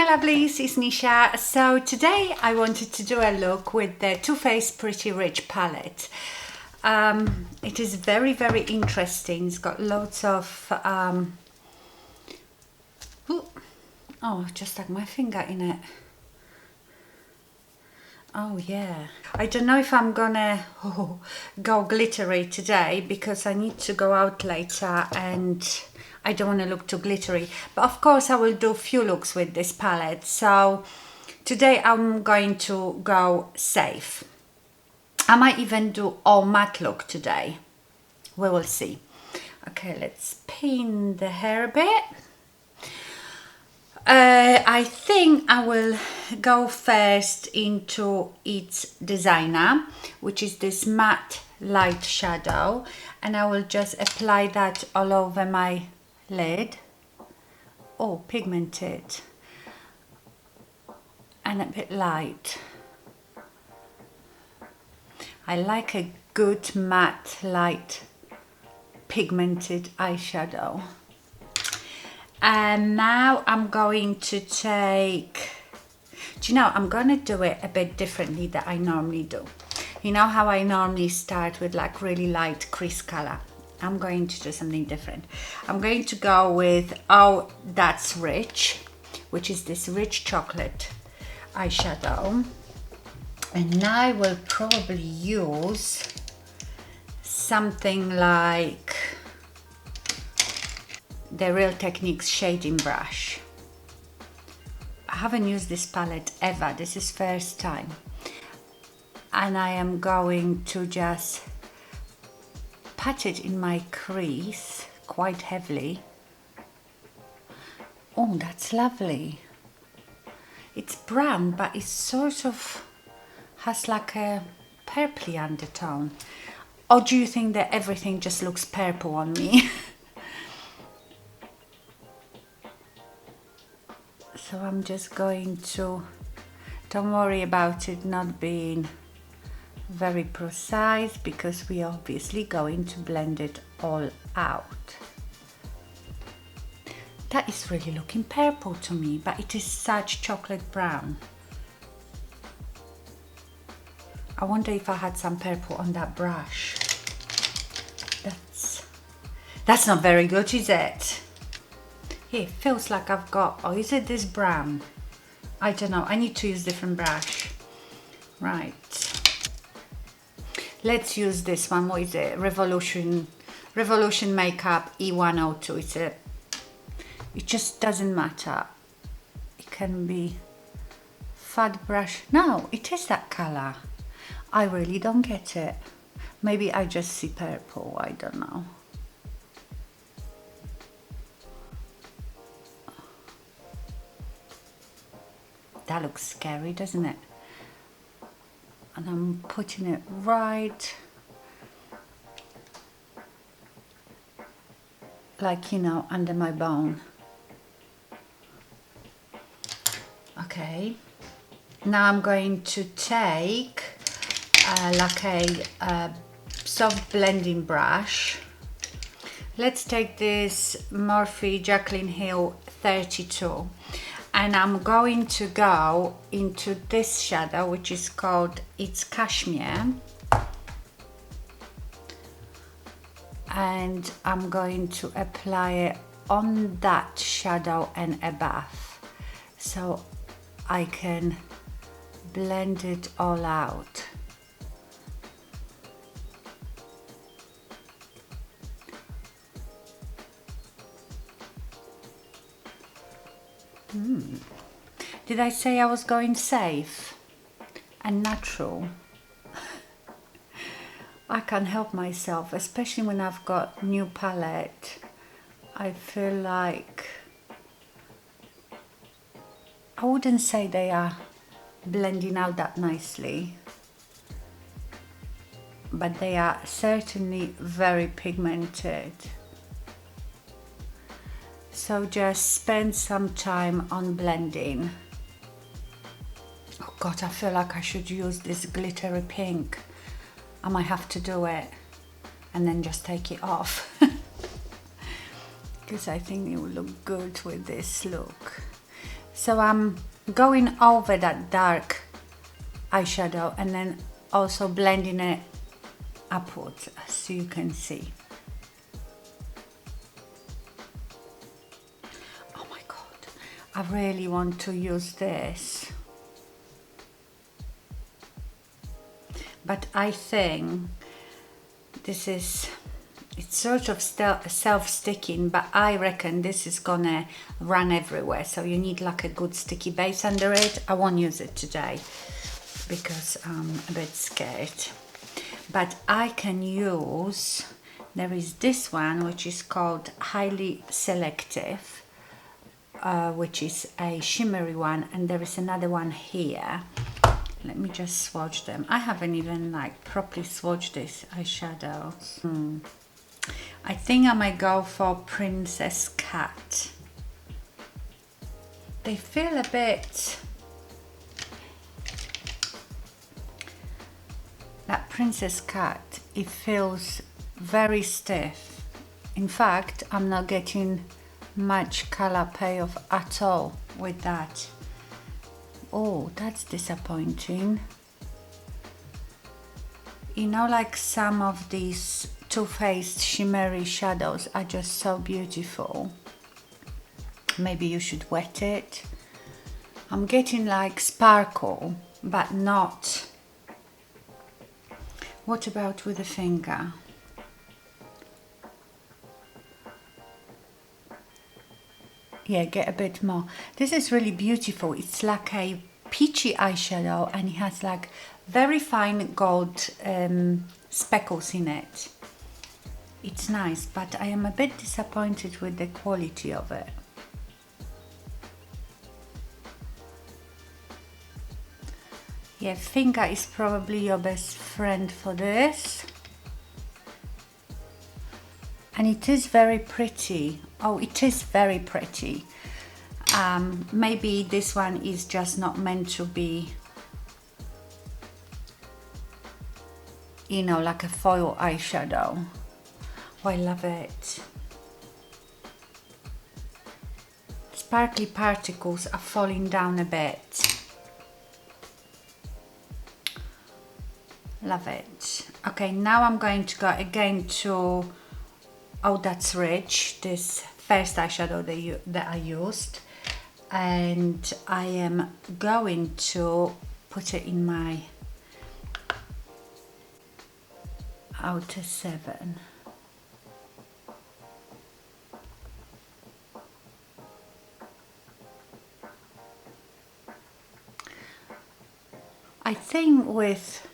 lovelies, it's Nisha. So today I wanted to do a look with the Too Faced Pretty Rich palette. It is very, very interesting. It's got lots of oh, just stuck my finger in it. Oh yeah, I don't know if I'm gonna go glittery today because I need to go out later and I don't want to look too glittery, but of course I will do a few looks with this palette. So today I'm going to go safe. I might even do all matte look today. We will see. Okay, let's pin the hair a bit. I think I will go first into its designer, which is this matte light shadow, and I will just apply that all over my lid. Oh, pigmented and a bit light. I like a good matte light pigmented eyeshadow. And now I'm going to take, do you know, I'm going to do it a bit differently than I normally do. You know how I normally start with like really light crease color? I'm going to do something different. I'm going to go with Oh That's Rich, which is this rich chocolate eyeshadow. And I will probably use something like the Real Techniques shading brush. I haven't used this palette ever. This is first time. And I am going to just pat it in my crease quite heavily. Oh, that's lovely. It's brown, but it sort of has like a purpley undertone. Or do you think that everything just looks purple on me? So I'm just going to, don't worry about it not being very precise because we are obviously going to blend it all out. That is really looking purple to me, but it is such chocolate brown. I wonder if I had some purple on that brush. That's not very good, is it? It feels like I've got, oh, is it this brown? I don't know, I need to use different brush. Right. Let's use this one. What is it? Revolution Makeup E102. It just doesn't matter. It can be fat brush. No, it is that color. I really don't get it. Maybe I just see purple, I don't know. That looks scary, doesn't it? And I'm putting it right, like, you know, under my bone. Okay. Now I'm going to take like a soft blending brush. Let's take this Morphe Jaclyn Hill 32. And I'm going to go into this shadow, which is called It's Cashmere. And I'm going to apply it on that shadow and above. So I can blend it all out. Did I say I was going safe and natural? I can't help myself, especially when I've got new palette. I feel like, I wouldn't say they are blending out that nicely, but they are certainly very pigmented. So just spend some time on blending. Oh God, I feel like I should use this glittery pink. I might have to do it and then just take it off. Because I think it will look good with this look. So I'm going over that dark eyeshadow and then also blending it upwards, as you can see. Oh my god, I really want to use this, but I think this is, it's sort of self-sticking, but I reckon this is gonna run everywhere, so you need like a good sticky base under it. I won't use it today because I'm a bit scared, but I can use, there is this one which is called Highly Selective, which is a shimmery one, and there is another one here. Let me just swatch them. I haven't even like properly swatched this eyeshadows. I think I might go for Princess Cut. They feel a bit, that Princess Cut, it feels very stiff. In fact, I'm not getting much color payoff at all with that. Oh, that's disappointing. You know, like some of these Too Faced shimmery shadows are just so beautiful. Maybe you should wet it. I'm getting like sparkle, but not. What about with the finger? Yeah, get a bit more. This is really beautiful. It's like a peachy eyeshadow and it has like very fine gold speckles in it. It's nice, but I am a bit disappointed with the quality of it. Yeah, finger is probably your best friend for this. And it is very pretty. Oh, it is very pretty. Maybe this one is just not meant to be, you know, like a foil eyeshadow. Oh, I love it. Sparkly particles are falling down a bit. Love it. Okay, now I'm going to go again to Oh That's Rich, this first eyeshadow that I used, and I am going to put it in my outer 7. I think with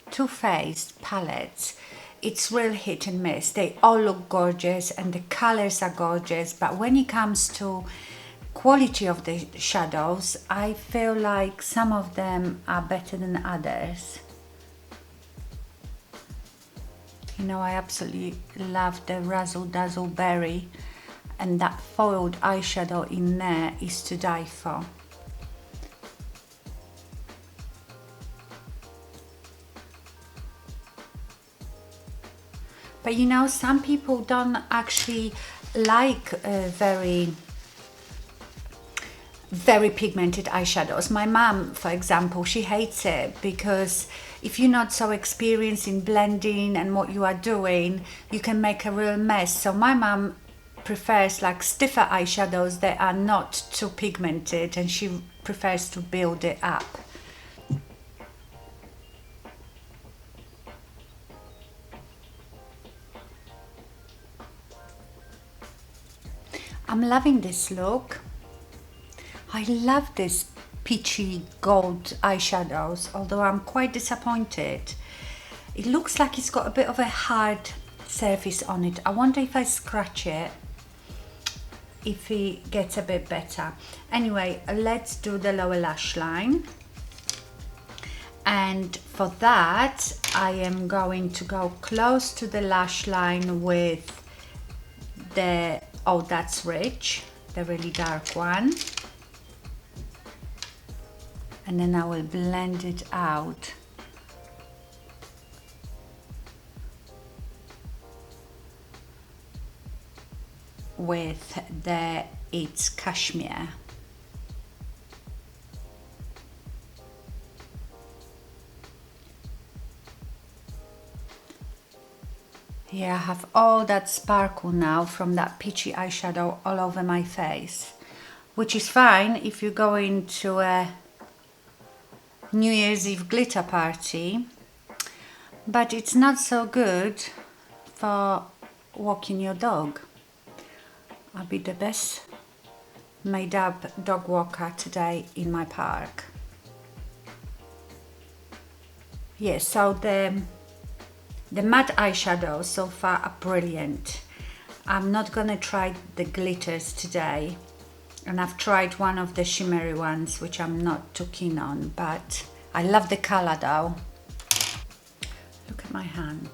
Too Faced palettes, it's real hit and miss. They all look gorgeous and the colors are gorgeous, but when it comes to quality of the shadows, I feel like some of them are better than others. You know, I absolutely love the Razzle Dazzle Berry, and that foiled eyeshadow in there is to die for. But you know, some people don't actually like very pigmented eyeshadows. My mum, for example, she hates it because if you're not so experienced in blending and what you are doing, you can make a real mess. So my mum prefers like stiffer eyeshadows that are not too pigmented, and she prefers to build it up. I'm loving this look. I love this peachy gold eyeshadows, although I'm quite disappointed. It looks like it's got a bit of a hard surface on it. I wonder if I scratch it, if it gets a bit better. Anyway, let's do the lower lash line. And for that, I am going to go close to the lash line with the Oh That's Rich, the really dark one, and then I will blend it out with the It's Cashmere. Yeah, I have all that sparkle now from that peachy eyeshadow all over my face, which is fine if you're going to a New Year's Eve glitter party, but it's not so good for walking your dog. I'll be the best made up dog walker today in my park. Yeah, so the matte eyeshadows so far are brilliant. I'm not gonna try the glitters today, and I've tried one of the shimmery ones which I'm not too keen on, but I love the color though. Look at my hand.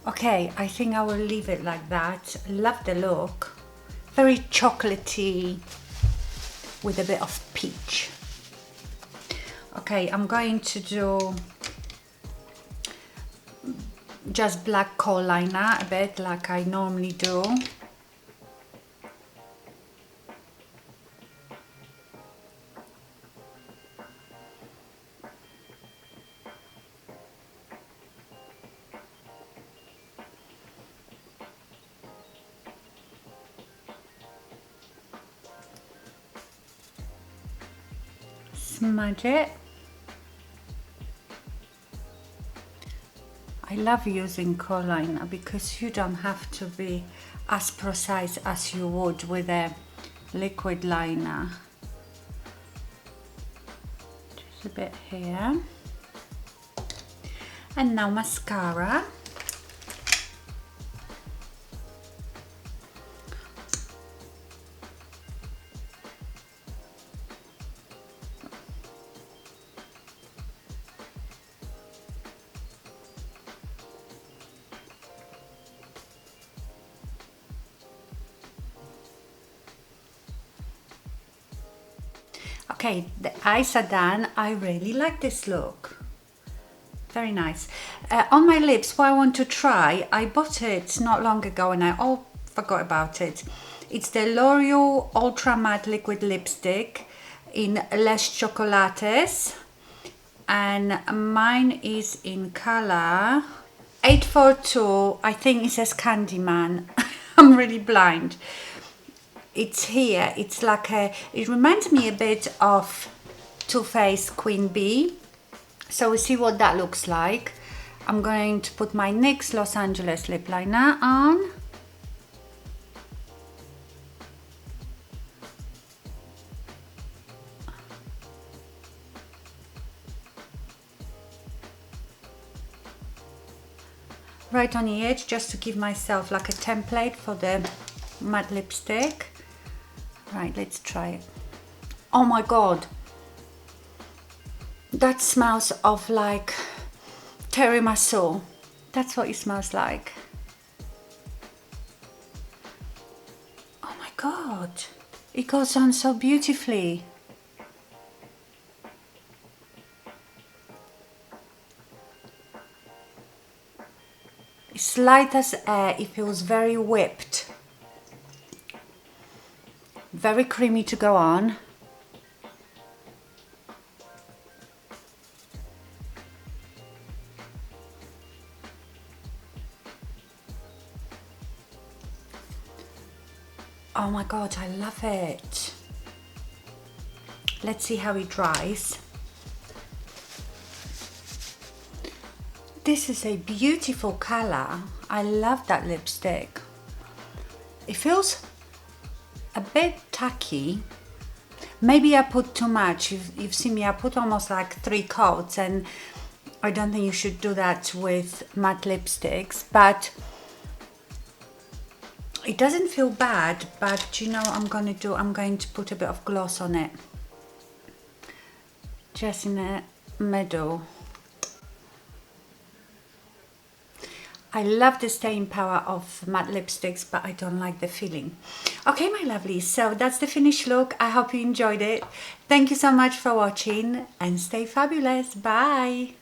Okay, I think I will leave it like that. Love the look. Very chocolatey with a bit of peach. Okay, I'm going to do just black kohl liner a bit like I normally do. Smudge it. I love using kohl liner because you don't have to be as precise as you would with a liquid liner. Just a bit here. And now mascara. Okay, the eyes are done. I really like this look. Very nice. On my lips, what I want to try, I bought it not long ago and I all forgot about it. It's the L'Oreal Ultra Matte Liquid Lipstick in Les Chocolates. And mine is in color 842. I think it says Candyman. I'm really blind. It's here. It's like it reminds me a bit of Too Faced Queen Bee. So we see what that looks like. I'm going to put my NYX Los Angeles lip liner on. Right on the edge, just to give myself like a template for the matte lipstick. Right, let's try it. Oh my god, that smells of like tiramisu. That's what it smells like. Oh my god, it goes on so beautifully. It's light as air. It feels very whipped. Very creamy to go on. Oh my god, I love it. Let's see how it dries. This is a beautiful color. I love that lipstick. It feels a bit tacky. Maybe I put too much. You've seen me, I put almost like 3 coats, and I don't think you should do that with matte lipsticks, but it doesn't feel bad. But you know what I'm going to do? I'm going to put a bit of gloss on it, just in the middle. I love the staying power of matte lipsticks, but I don't like the feeling. Okay, my lovelies, so that's the finished look. I hope you enjoyed it. Thank you so much for watching and stay fabulous. Bye.